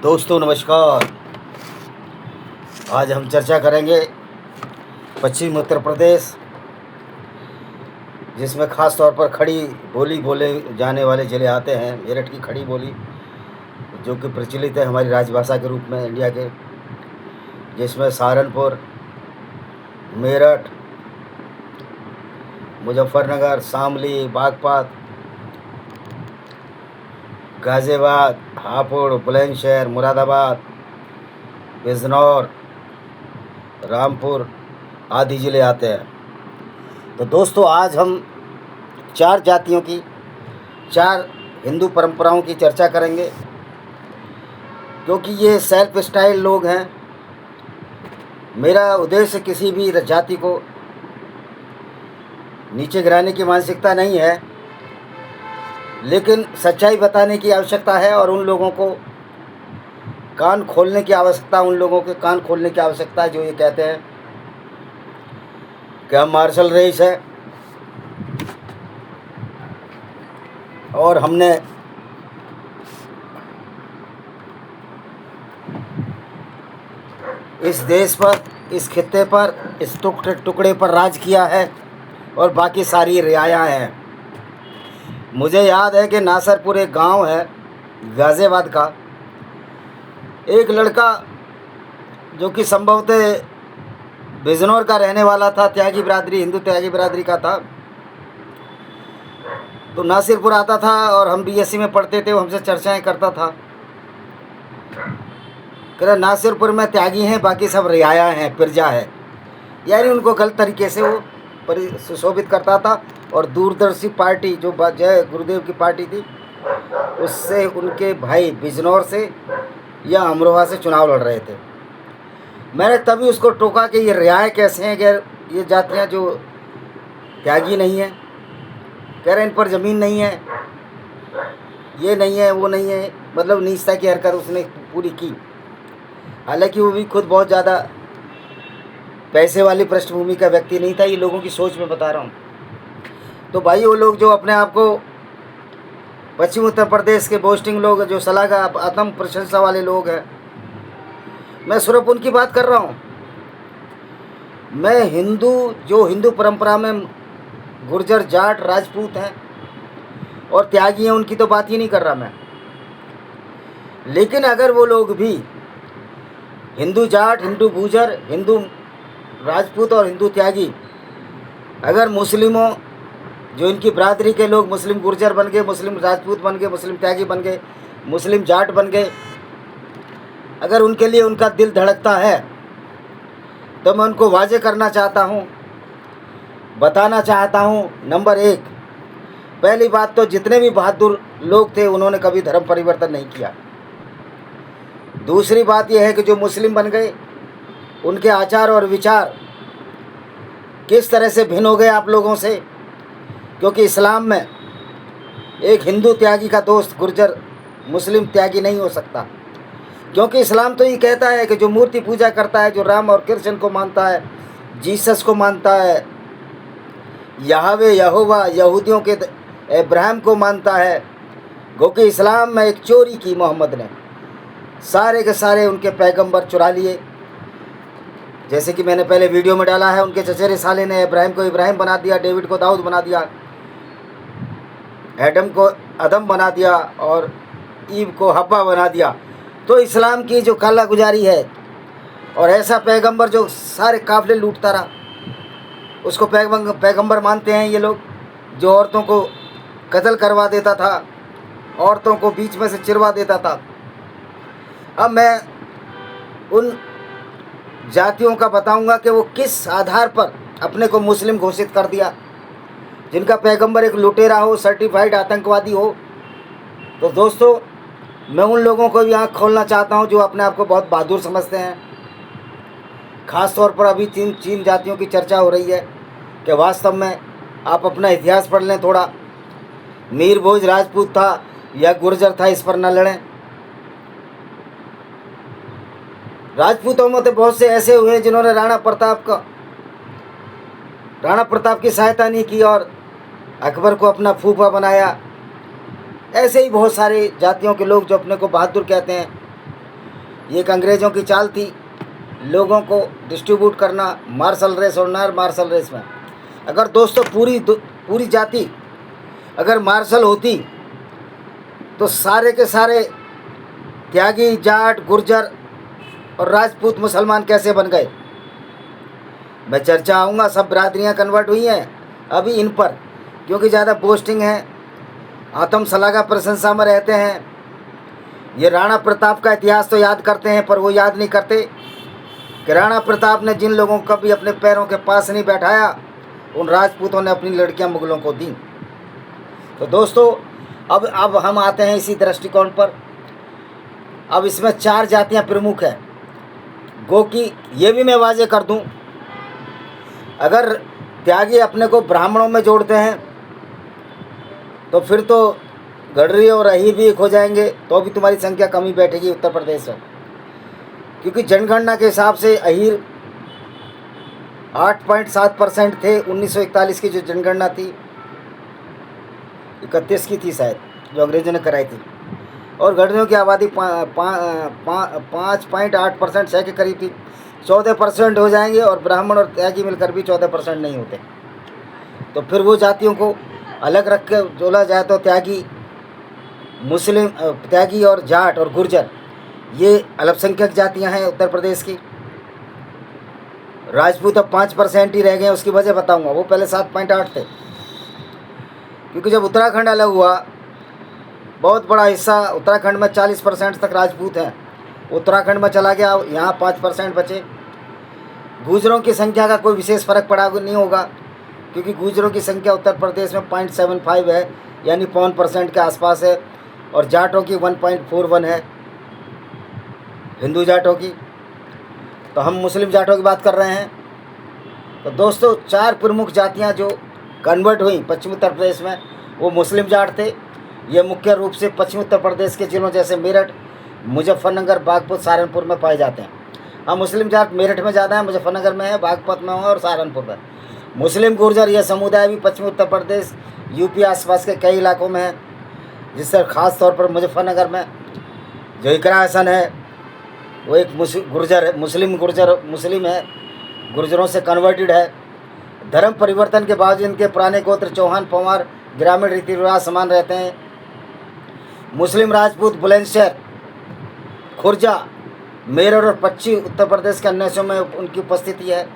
दोस्तों नमस्कार। आज हम चर्चा करेंगे पश्चिम उत्तर प्रदेश, जिसमें ख़ास तौर पर खड़ी बोली बोले जाने वाले ज़िले आते हैं। मेरठ की खड़ी बोली जो कि प्रचलित है हमारी राजभाषा के रूप में इंडिया के, जिसमें सहारनपुर, मेरठ, मुजफ्फरनगर, शामली, बागपत, गाज़ियाबाद, हापुड़, बुलंदशहर, मुरादाबाद, बिजनौर, रामपुर आदि ज़िले आते हैं। तो दोस्तों आज हम 4 जातियों की, 4 हिंदू परंपराओं की चर्चा करेंगे, क्योंकि ये सेल्फ स्टाइल लोग हैं। मेरा उद्देश्य किसी भी जाति को नीचे गिराने की मानसिकता नहीं है, लेकिन सच्चाई बताने की आवश्यकता है और उन लोगों को कान खोलने की आवश्यकता, उन लोगों के कान खोलने की आवश्यकता है जो ये कहते हैं कि हम मार्शल रेस है और हमने इस देश पर, इस खित्ते पर, इस टुकड़े पर राज किया है और बाकी सारी रियायाँ हैं। मुझे याद है कि नासरपुर एक गांव है गाज़ियाबाद का, एक लड़का जो कि संभवतः बिजनौर का रहने वाला था, त्यागी बिरादरी, हिंदू त्यागी बिरादरी का था, तो नासिरपुर आता था और हम बीएससी में पढ़ते थे, वो हमसे चर्चाएं करता था। कह रहा नासिरपुर में त्यागी हैं, बाकी सब रियाया हैं, प्रजा है। यानी उनको गलत तरीके से वो सुशोभित करता था। और दूरदर्शी पार्टी जो जय गुरुदेव की पार्टी थी, उससे उनके भाई बिजनौर से या अमरोहा से चुनाव लड़ रहे थे। मैंने तभी उसको टोका कि ये रियाय कैसे हैं, कि ये जातियाँ जो त्यागी नहीं हैं, कह रहे इन पर ज़मीन नहीं है, ये नहीं है, वो नहीं है, मतलब नीचता की हरकत उसने पूरी की। हालांकि वो भी खुद बहुत ज़्यादा पैसे वाली पृष्ठभूमि का व्यक्ति नहीं था, ये लोगों की सोच में बता रहा हूँ। तो भाई वो लोग जो अपने आप को पश्चिम उत्तर प्रदेश के बोस्टिंग लोग, जो सलाह का आत्म प्रशंसा वाले लोग हैं, मैं सिर्फ उनकी बात कर रहा हूँ। मैं जो हिंदू परंपरा में गुर्जर, जाट, राजपूत हैं और त्यागी हैं, उनकी तो बात ही नहीं कर रहा मैं। लेकिन अगर वो लोग भी हिंदू जाट, हिंदू गुर्जर, हिंदू राजपूत और हिंदू त्यागी, अगर मुस्लिमों, जो इनकी बरादरी के लोग मुस्लिम गुर्जर बन गए, मुस्लिम राजपूत बन गए, मुस्लिम त्यागी बन गए, मुस्लिम जाट बन गए, अगर उनके लिए उनका दिल धड़कता है, तो मैं उनको वाजे करना चाहता हूँ, बताना चाहता हूँ। नंबर 1, पहली बात तो जितने भी बहादुर लोग थे उन्होंने कभी धर्म परिवर्तन नहीं किया। दूसरी बात यह है कि जो मुस्लिम बन गए, उनके आचार और विचार किस तरह से भिन्न हो गए आप लोगों से, क्योंकि इस्लाम में एक हिंदू त्यागी का दोस्त गुर्जर मुस्लिम त्यागी नहीं हो सकता। क्योंकि इस्लाम तो ये कहता है कि जो मूर्ति पूजा करता है, जो राम और कृष्ण को मानता है, जीसस को मानता है, यहवे यहोवा यहूदियों के इब्राहिम को मानता है, क्योंकि इस्लाम में एक चोरी की मोहम्मद ने, सारे के सारे उनके पैगंबर चुरा लिए। जैसे कि मैंने पहले वीडियो में डाला है, उनके चचेरे साले ने इब्राहिम को इब्राहिम बना दिया, डेविड को दाऊद बना दिया, एडम को अदम बना दिया और ईव को हब्बा बना दिया। तो इस्लाम की जो काला गुजारी है, और ऐसा पैगंबर जो सारे काफिले लूटता रहा, उसको पैगंबर मानते हैं ये लोग, जो औरतों को कत्ल करवा देता था, औरतों को बीच में से चिरवा देता था। अब मैं उन जातियों का बताऊंगा कि वो किस आधार पर अपने को मुस्लिम घोषित कर दिया, जिनका पैगंबर एक लुटेरा हो, सर्टिफाइड आतंकवादी हो। तो दोस्तों मैं उन लोगों को भी आँख खोलना चाहता हूँ जो अपने आप को बहुत बहादुर समझते हैं। ख़ास तौर पर अभी चीन जातियों की चर्चा हो रही है कि वास्तव में आप अपना इतिहास पढ़ लें थोड़ा। मीर भोज राजपूत था या गुर्जर था, इस पर न लड़ें। राजपूतों में तो बहुत से ऐसे हुए जिन्होंने राणा प्रताप की सहायता नहीं की और अकबर को अपना फूफा बनाया। ऐसे ही बहुत सारे जातियों के लोग जो अपने को बहादुर कहते हैं, ये एक अंग्रेज़ों की चाल थी, लोगों को डिस्ट्रीब्यूट करना मार्शल रेस और नॉन मार्शल रेस में। अगर दोस्तों पूरी जाति अगर मार्शल होती तो सारे के सारे त्यागी, जाट, गुर्जर और राजपूत मुसलमान कैसे बन गए। मैं चर्चा आऊँगा, सब बिरादरियाँ कन्वर्ट हुई हैं अभी इन पर, क्योंकि ज़्यादा पोस्टिंग है, आत्म शलाघा प्रशंसा में रहते हैं। ये राणा प्रताप का इतिहास तो याद करते हैं, पर वो याद नहीं करते कि राणा प्रताप ने जिन लोगों को कभी अपने पैरों के पास नहीं बैठाया, उन राजपूतों ने अपनी लड़कियां मुगलों को दी। तो दोस्तों अब हम आते हैं इसी दृष्टिकोण पर। अब इसमें 4 जातियां प्रमुख हैं, गो कि ये भी मैं वाजे कर दूं, अगर त्यागी अपने को ब्राह्मणों में जोड़ते हैं तो फिर तो गडरी और अहीर भी एक हो जाएंगे, तो भी तुम्हारी संख्या कमी बैठेगी उत्तर प्रदेश में। क्योंकि जनगणना के हिसाब से अहीर 8.7% थे 1941 की जो जनगणना थी, 31 की थी शायद जो अंग्रेजों ने कराई थी, और गडरियों की आबादी 5.8% 6 के करीब थी। 14% हो जाएंगे, और ब्राह्मण और त्यागी मिलकर भी 14% नहीं होते। तो फिर वो जातियों को अलग रख के जोड़ा जाए तो त्यागी, मुस्लिम, त्यागी और जाट और गुर्जर ये अल्पसंख्यक जातियां हैं उत्तर प्रदेश की। राजपूत अब 5% ही रह गए, उसकी वजह बताऊंगा। वो पहले 7.8 थे, क्योंकि जब उत्तराखंड अलग हुआ, बहुत बड़ा हिस्सा उत्तराखंड में 40% तक राजपूत हैं, उत्तराखंड में चला गया, यहाँ 5% बचे। गुर्जरों की संख्या का कोई विशेष फर्क पड़ा नहीं होगा, क्योंकि गुर्जरों की संख्या उत्तर प्रदेश में 0.75 है, यानी 0.5% के आसपास है, और जाटों की 1.41 है, हिंदू जाटों की। तो हम मुस्लिम जाटों की बात कर रहे हैं। तो दोस्तों 4 प्रमुख जातियां जो कन्वर्ट हुई पश्चिम उत्तर प्रदेश में, वो मुस्लिम जाट थे। ये मुख्य रूप से पश्चिम उत्तर प्रदेश के जिलों जैसे मेरठ, मुजफ्फरनगर, बागपत, सहारनपुर में पाए जाते हैं। हाँ, मुस्लिम जाट मेरठ में ज़्यादा है, मुजफ्फरनगर में है, बागपत में है और सहारनपुर में। मुस्लिम गुर्जर यह समुदाय भी पश्चिमी उत्तर प्रदेश, यूपी आसपास के कई इलाकों में है, जिससे ख़ास तौर पर मुजफ्फरनगर में जो इकरा हसन है वो एक गुर्जर है, मुस्लिम है, गुर्जरों से कन्वर्टेड है। धर्म परिवर्तन के बावजूद इनके पुराने गोत्र चौहान, पंवार, ग्रामीण रीति रिवाज समान रहते हैं। मुस्लिम राजपूत बुलंदशहर, खुर्जा, मेरठ और पश्चिमी उत्तर प्रदेश के अन्य हिस्सों में उनकी उपस्थिति है।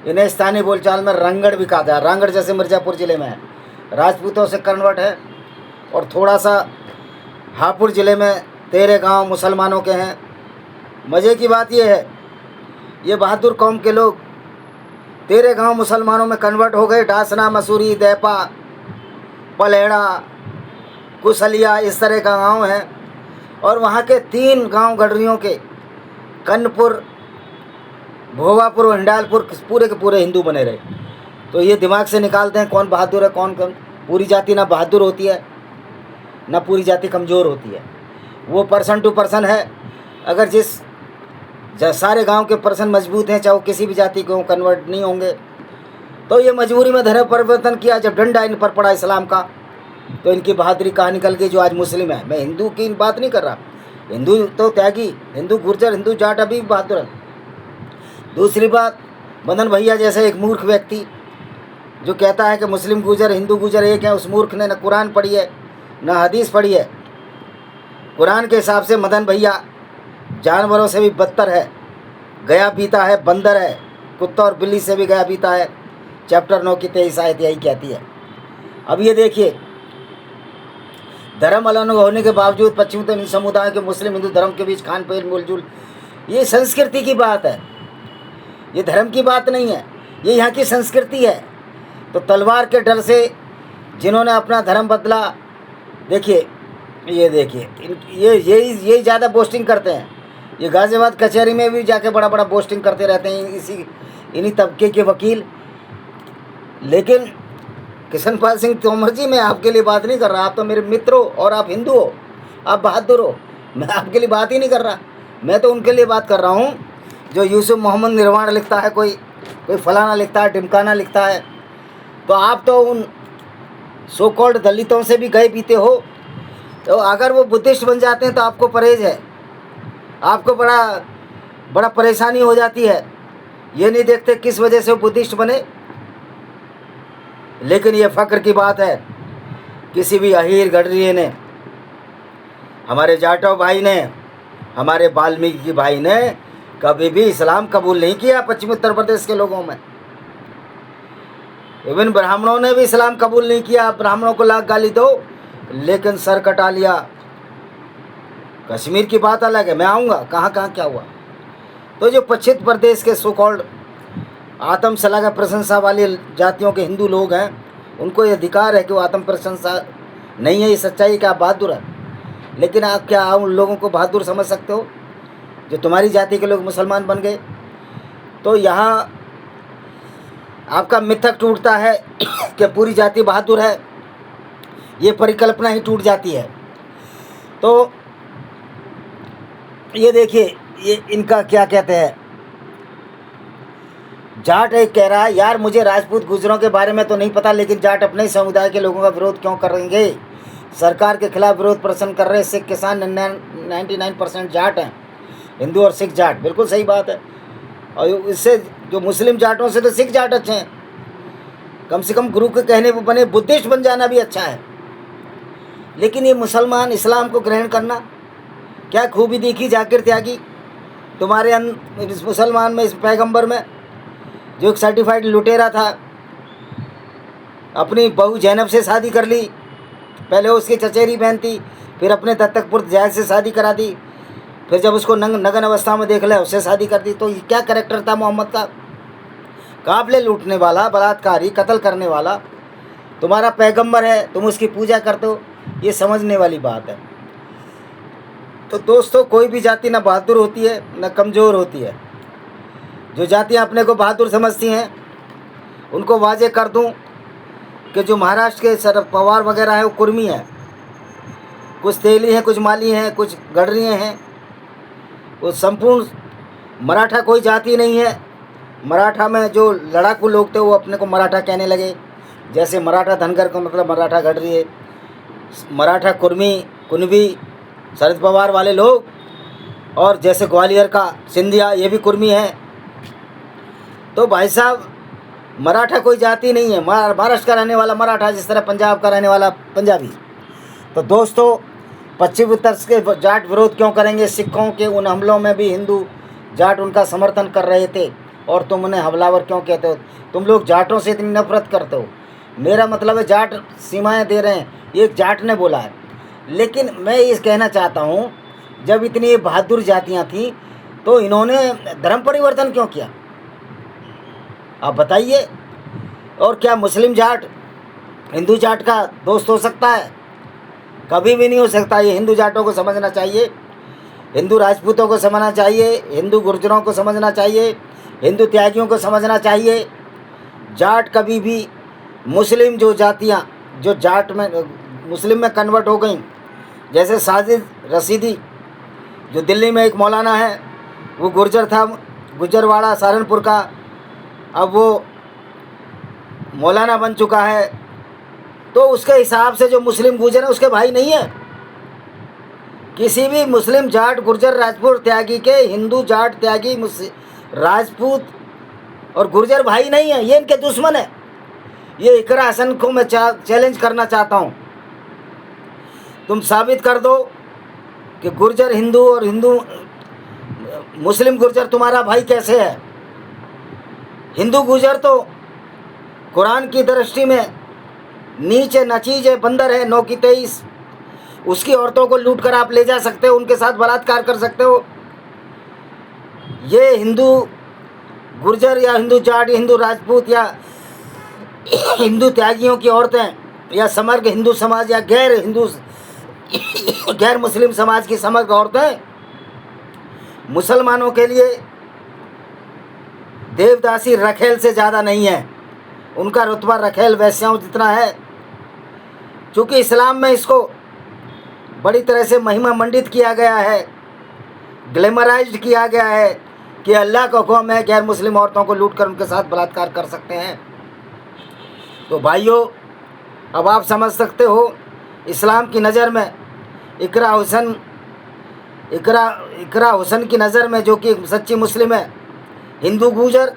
इन्हें स्थानीय बोलचाल में रंगड़ भी कहा जाए, रांगड़ जैसे मिर्ज़ापुर ज़िले में है, राजपूतों से कन्वर्ट है। और थोड़ा सा हापुड़ ज़िले में तेरे गांव मुसलमानों के हैं। मज़े की बात यह है, ये बहादुर कौम के लोग तेरे गांव मुसलमानों में कन्वर्ट हो गए। डासना, मसूरी, दैपा, पलेड़ा, कुसलिया, इस तरह का गांव है। और वहाँ के 3 गांव गडरियों के, कन्नपुर, भोवापुर और हिंडालपुर, पूरे के पूरे हिंदू बने रहे। तो ये दिमाग से निकालते हैं कौन बहादुर है कौन कम। पूरी जाति ना बहादुर होती है, ना पूरी जाति कमज़ोर होती है, वो पर्सन टू पर्सन है। अगर सारे गांव के पर्सन मजबूत हैं, चाहे वो किसी भी जाति को कन्वर्ट नहीं होंगे, तो ये मजबूरी में धर्म परिवर्तन किया। जब डंडा इन पर पड़ा इस्लाम का, तो इनकी बहादुरी कहाँ निकल गई जो आज मुस्लिम है। मैं हिंदू की बात नहीं कर रहा, हिंदू तो त्यागी, हिंदू गुर्जर, हिंदू जाट अभी भी बहादुर है। दूसरी बात, मदन भैया जैसे एक मूर्ख व्यक्ति जो कहता है कि मुस्लिम गुर्जर, हिंदू गुर्जर एक है, उस मूर्ख ने न कुरान पढ़ी है न हदीस पढ़ी है। कुरान के हिसाब से मदन भैया जानवरों से भी बदतर है, गया बीता है, बंदर है, कुत्ता और बिल्ली से भी गया बीता है। चैप्टर 9 की 23 आयत यही कहती है। अब ये देखिए, धर्म अलग होने के बावजूद पश्चिमी समुदाय के मुस्लिम हिंदू धर्म के बीच खान पीन मिलजुल, ये संस्कृति की बात है, ये धर्म की बात नहीं है, ये यहाँ की संस्कृति है। तो तलवार के डर से जिन्होंने अपना धर्म बदला, देखिए ये देखिए, यही ज़्यादा बोस्टिंग करते हैं। ये गाज़ियाबाद कचहरी में भी जाके बड़ा बड़ा बोस्टिंग करते रहते हैं इन्हीं तबके के वकील। लेकिन किशनपाल सिंह तोमर जी, मैं आपके लिए बात नहीं कर रहा, आप तो मेरे मित्र हो और आप हिंदू हो, आप बहादुर हो, मैं आपके लिए बात ही नहीं कर रहा। मैं तो उनके लिए बात कर रहा हूँ जो यूसुफ मोहम्मद निर्वाण लिखता है, कोई फलाना लिखता है, टिमकाना लिखता है। तो आप तो उन सो कॉल्ड दलितों से भी गए बीते हो। तो अगर वो बुद्धिस्ट बन जाते हैं तो आपको परहेज है, आपको बड़ा बड़ा परेशानी हो जाती है। ये नहीं देखते किस वजह से वो बुद्धिस्ट बने। लेकिन ये फ़ख्र की बात है, किसी भी अहीर गडरिये ने, हमारे जाटव भाई ने, हमारे वाल्मीकि भाई ने कभी भी इस्लाम कबूल नहीं किया पश्चिमी उत्तर प्रदेश के लोगों में। इवन ब्राह्मणों ने भी इस्लाम कबूल नहीं किया। ब्राह्मणों को लाख गाली दो, लेकिन सर कटा लिया। कश्मीर की बात अलग है, मैं आऊँगा कहाँ कहाँ क्या हुआ। तो जो पश्चिम प्रदेश के सो कॉल्ड आत्म सलाह प्रशंसा वाली जातियों के हिंदू लोग हैं, उनको ये अधिकार है कि वो आत्म प्रशंसा नहीं है, ये सच्चाई क्या बहादुर है। लेकिन आप क्या उन लोगों को बहादुर समझ सकते हो जो तुम्हारी जाति के लोग मुसलमान बन गए? तो यहाँ आपका मिथक टूटता है कि पूरी जाति बहादुर है, ये परिकल्पना ही टूट जाती है। तो ये देखिए, ये इनका क्या कहते हैं, जाट एक कह रहा है, यार मुझे राजपूत गुजरों के बारे में तो नहीं पता, लेकिन जाट अपने ही समुदाय के लोगों का विरोध क्यों करेंगे? सरकार के खिलाफ विरोध प्रदर्शन कर रहे सिख किसान 99% जाट हैं, हिंदू और सिख जाट। बिल्कुल सही बात है। और इससे जो मुस्लिम जाटों से तो सिख जाट अच्छे हैं। कम से कम गुरु के कहने पर बने बुद्धिस्ट बन जाना भी अच्छा है। लेकिन ये मुसलमान इस्लाम को ग्रहण करना, क्या खूबी देखी जाकिर त्यागी तुम्हारे इस मुसलमान में, इस पैगंबर में, जो एक सर्टिफाइड लुटेरा था, अपनी बहू जैनब से शादी कर ली, पहले उसकी चचेरी बहन थी, फिर अपने दत्तक पुत्र जैद से शादी करा दी, फिर जब उसको नगन अवस्था में देख लिया उससे शादी कर दी। तो ये क्या कैरेक्टर था मोहम्मद का? काफिले लूटने वाला, बलात्कारी, कत्ल करने वाला तुम्हारा पैगंबर है, तुम उसकी पूजा करते हो, ये समझने वाली बात है। तो दोस्तों, कोई भी जाति ना बहादुर होती है ना कमज़ोर होती है। जो जातियाँ अपने को बहादुर समझती हैं उनको वाजे कर दूं कि जो महाराष्ट्र के शरद पवार वगैरह है वो कुर्मी है, कुछ तेली हैं, कुछ माली हैं, कुछ गडरिये हैं। वो संपूर्ण मराठा कोई जाति नहीं है। मराठा में जो लड़ाकू लोग थे वो अपने को मराठा कहने लगे। जैसे मराठा धनगर का मतलब मराठा गडरिये, मराठा कुर्मी, कुनबी, शरद पवार वाले लोग, और जैसे ग्वालियर का सिंधिया, ये भी कुर्मी है। तो भाई साहब, मराठा कोई जाति नहीं है। महाराष्ट्र का रहने वाला मराठा, जिस तरह पंजाब का रहने वाला पंजाबी। तो दोस्तों, पश्चिम उत्तर के जाट विरोध क्यों करेंगे? सिखों के उन हमलों में भी हिंदू जाट उनका समर्थन कर रहे थे, और तुम उन्हें हमलावर क्यों कहते हो? तुम लोग जाटों से इतनी नफरत करते हो। मेरा मतलब है जाट सीमाएं दे रहे हैं, ये एक जाट ने बोला है। लेकिन मैं ये कहना चाहता हूँ, जब इतनी बहादुर जातियाँ थीं तो इन्होंने धर्म परिवर्तन क्यों किया? आप बताइए। और क्या मुस्लिम जाट हिंदू जाट का दोस्त हो सकता है? कभी भी नहीं हो सकता। ये हिंदू जाटों को समझना चाहिए, हिंदू राजपूतों को समझना चाहिए, हिंदू गुर्जरों को समझना चाहिए, हिंदू त्यागियों को समझना चाहिए। जाट कभी भी मुस्लिम जो जातियाँ जो जाट में मुस्लिम में कन्वर्ट हो गई, जैसे साजिद रशीदी जो दिल्ली में एक मौलाना है, वो गुर्जर था, गुजरवाड़ा सहारनपुर का, अब वो मौलाना बन चुका है। तो उसके हिसाब से जो मुस्लिम गुर्जर है उसके भाई नहीं है। किसी भी मुस्लिम जाट गुर्जर राजपूत त्यागी के हिंदू जाट त्यागी राजपूत और गुर्जर भाई नहीं है, ये इनके दुश्मन है। ये इकरा हसन को मैं चैलेंज करना चाहता हूँ, तुम साबित कर दो कि गुर्जर हिंदू और हिंदू मुस्लिम गुर्जर तुम्हारा भाई कैसे है। हिंदू गुर्जर तो कुरान की दृष्टि में नीचे नचीजे बंदर है, 9 की 23। उसकी औरतों को लूट कर आप ले जा सकते हो, उनके साथ बलात्कार कर सकते हो। ये हिंदू गुर्जर या हिंदू जाट, हिंदू राजपूत या हिंदू त्यागियों की औरतें या समग्र हिंदू समाज या गैर मुस्लिम समाज की समग्र औरतें मुसलमानों के लिए देवदासी रखेल से ज़्यादा नहीं है। उनका रुतबा रखेल वैश्याओं जितना है। क्योंकि इस्लाम में इसको बड़ी तरह से महिमा मंडित किया गया है, ग्लैमराइज्ड किया गया है कि अल्लाह का हुक्म है गैर मुस्लिम औरतों को लूट कर उनके साथ बलात्कार कर सकते हैं। तो भाइयों, अब आप समझ सकते हो, इस्लाम की नज़र में इकरा हुसन इकरा हुसैन की नज़र में, जो कि सच्ची मुस्लिम है, हिंदू गुजर,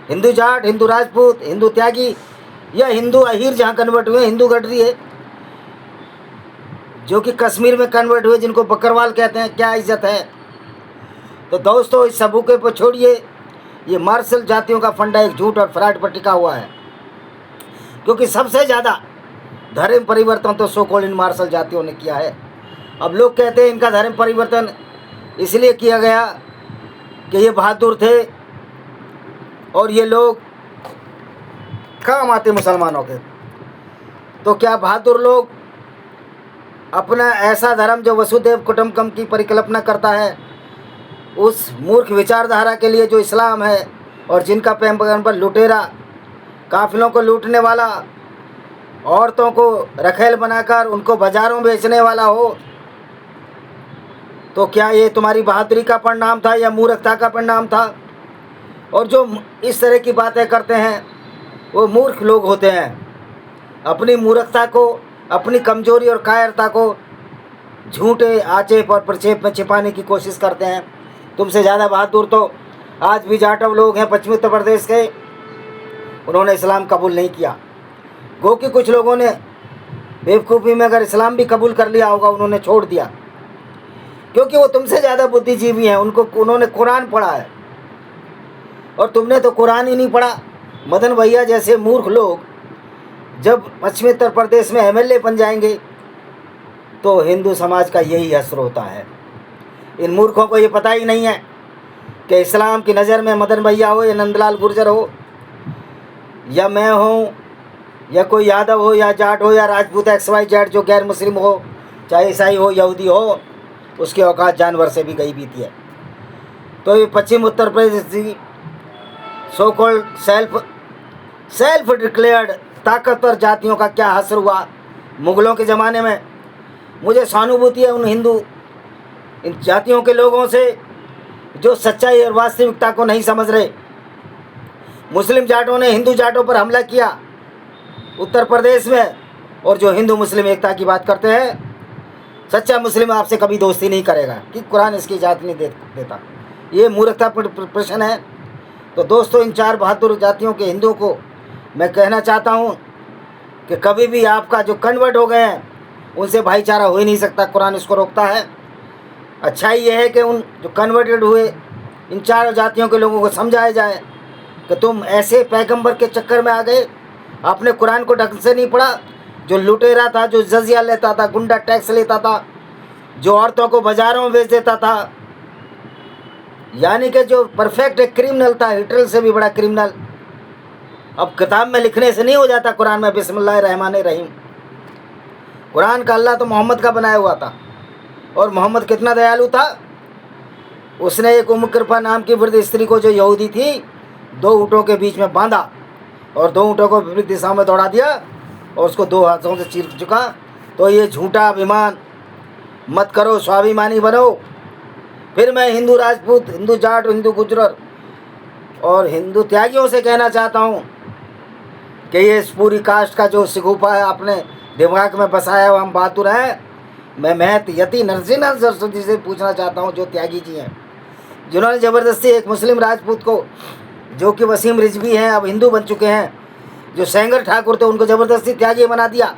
हिंदू जाट, हिंदू राजपूत, हिंदू त्यागी या हिंदू अहीर जहाँ कन्वर्ट हुए, हिंदू गडरी है, जो कि कश्मीर में कन्वर्ट हुए, जिनको बकरवाल कहते हैं, क्या इज्जत है। तो दोस्तों, इस सबूके पर छोड़िए, ये मार्शल जातियों का फंडा एक झूठ और फ्रॉड पर टिका हुआ है, क्योंकि सबसे ज़्यादा धर्म परिवर्तन तो सो कॉल्ड इन मार्शल जातियों ने किया है। अब लोग कहते हैं इनका धर्म परिवर्तन इसलिए किया गया कि ये बहादुर थे और ये लोग काम आते मुसलमानों के। तो क्या बहादुर लोग अपना ऐसा धर्म जो वसुदेव कुटुंबकम की परिकल्पना करता है, उस मूर्ख विचारधारा के लिए जो इस्लाम है, और जिनका पैगंबर लुटेरा, काफिलों को लूटने वाला, औरतों को रखेल बनाकर उनको बाजारों में बेचने वाला हो, तो क्या ये तुम्हारी बहादुरी का परिणाम था या मूर्खता का परिणाम था? और जो इस तरह की बातें करते हैं वो मूर्ख लोग होते हैं, अपनी मूर्खता को, अपनी कमजोरी और कायरता को झूठे आचेप और प्रक्षेप में छिपाने की कोशिश करते हैं। तुमसे ज़्यादा बहादुर तो आज भी जाटव लोग हैं पश्चिमी उत्तर प्रदेश के, उन्होंने इस्लाम कबूल नहीं किया। गो कि कुछ लोगों ने बेवकूफ़ी में अगर इस्लाम भी कबूल कर लिया होगा, उन्होंने छोड़ दिया, क्योंकि वो तुमसे ज़्यादा बुद्धिजीवी हैं। उन्होंने कुरान पढ़ा है और तुमने तो कुरान ही नहीं पढ़ा। मदन भैया जैसे मूर्ख लोग जब पश्चिमी उत्तर प्रदेश में एमएलए बन जाएंगे तो हिंदू समाज का यही असर होता है। इन मूर्खों को ये पता ही नहीं है कि इस्लाम की नज़र में मदन भैया हो या नंदलाल गुर्जर हो या मैं हूँ या कोई यादव हो या जाट हो या राजपूत XYZ जो गैर मुस्लिम हो, चाहे ईसाई हो, यहूदी हो, उसकी औकात जानवर से भी गई बीती है। तो ये पश्चिम उत्तर प्रदेश की सो कॉल्ड सेल्फ डिक्लेयर्ड ताकतवर जातियों का क्या असर हुआ मुग़लों के ज़माने में। मुझे सहानुभूति है इन जातियों के लोगों से जो सच्चाई और वास्तविकता को नहीं समझ रहे। मुस्लिम जाटों ने हिंदू जाटों पर हमला किया उत्तर प्रदेश में, और जो हिंदू मुस्लिम एकता की बात करते हैं, सच्चा मुस्लिम आपसे कभी दोस्ती नहीं करेगा कि कुरान इसकी इजाज़त नहीं देता। ये मूर्खता प्रश्न है। तो दोस्तों, इन चार बहादुर जातियों के हिंदुओं को मैं कहना चाहता हूँ कि कभी भी आपका जो कन्वर्ट हो गए हैं उनसे भाईचारा हो ही नहीं सकता, कुरान इसको रोकता है। अच्छाई यह है कि उन जो कन्वर्टेड हुए इन चार जातियों के लोगों को समझाया जाए कि तुम ऐसे पैगंबर के चक्कर में आ गए, आपने कुरान को ढंग से नहीं पढ़ा, जो लुटेरा था, जो जजिया लेता था, गुंडा टैक्स लेता था, जो औरतों को बाजारों में बेच देता था, यानी कि जो परफेक्ट एक क्रिमिनल था, हिटलर से भी बड़ा क्रिमिनल। अब किताब में लिखने से नहीं हो जाता कुरान में बिस्मिल्लाहिर्रहमानिर्रहीम। कुरान का अल्लाह तो मोहम्मद का बनाया हुआ था, और मोहम्मद कितना दयालु था। उसने एक उम्म कृपा नाम की वृद्ध स्त्री को, जो यहूदी थी, 2 ऊँटों के बीच में बांधा और 2 ऊँटों को विपरीत दिशा में दौड़ा दिया और उसको 2 हाथों से चीर चुका। तो ये झूठा अभिमान मत करो, स्वाभिमानी बनो। फिर मैं हिंदू राजपूत, हिंदू जाट, हिंदू गुजर और हिंदू त्यागियों से कहना चाहता हूँ कि ये इस पूरी कास्ट का जो शिकूफा है अपने दिमाग में बसाया हुआ, हम बहादुर हैं। मैं महत यति नरसिंह सरस्वती से पूछना चाहता हूँ, जो त्यागी जी हैं, जिन्होंने ज़बरदस्ती एक मुस्लिम राजपूत को, जो कि वसीम रिजवी हैं, अब हिंदू बन चुके हैं, जो सेंगर ठाकुर थे, उनको ज़बरदस्ती त्यागी बना दिया।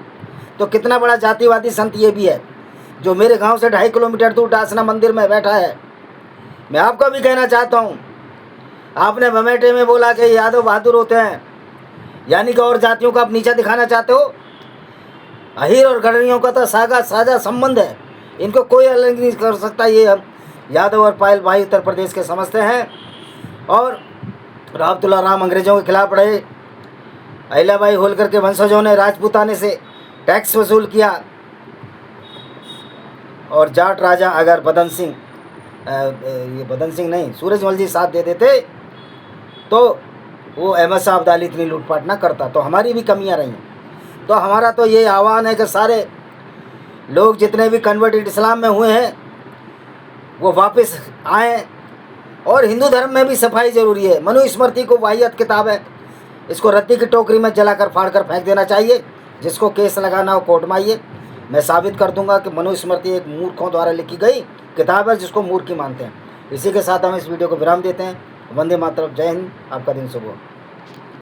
तो कितना बड़ा जातिवादी संत ये भी है, जो मेरे गांव से 2.5 किलोमीटर दूर डासना मंदिर में बैठा है। मैं आपको भी कहना चाहता हूँ, आपने बमेटे में बोला कि यादव बहादुर होते हैं, यानी कि और जातियों को आप नीचा दिखाना चाहते हो। अहीर और गडरियों का तो साझा संबंध है, इनको कोई अलग नहीं कर सकता। ये हम यादव और पायल भाई उत्तर प्रदेश के समझते हैं। और अब्दुल्ला राम अंग्रेज़ों के खिलाफ रहे, अहिल्याबाई होलकर के वंशजों ने राजपूताने से टैक्स वसूल किया, और जाट राजा अगर बदन सिंह नहीं, सूरजमल जी साथ दे देते तो वो अहमद शाह अब्दाली इतनी लूटपाट ना करता। तो हमारी भी कमियां रही। तो हमारा तो ये आह्वान है कि सारे लोग जितने भी कन्वर्टेड इस्लाम में हुए हैं वो वापस आएँ, और हिंदू धर्म में भी सफाई ज़रूरी है। मनुस्मृति को वाहियत किताब है, इसको रद्दी की टोकरी में जलाकर फाड़ कर फेंक देना चाहिए। जिसको केस लगाना हो कोर्ट में आइए, मैं साबित कर दूंगा कि मनुस्मृति एक मूर्खों द्वारा लिखी गई किताब है जिसको मूर्ख ही मानते हैं। इसी के साथ हम इस वीडियो को विराम देते हैं। वंदे मातरम, जय हिंद, आपका दिन शुभ हो।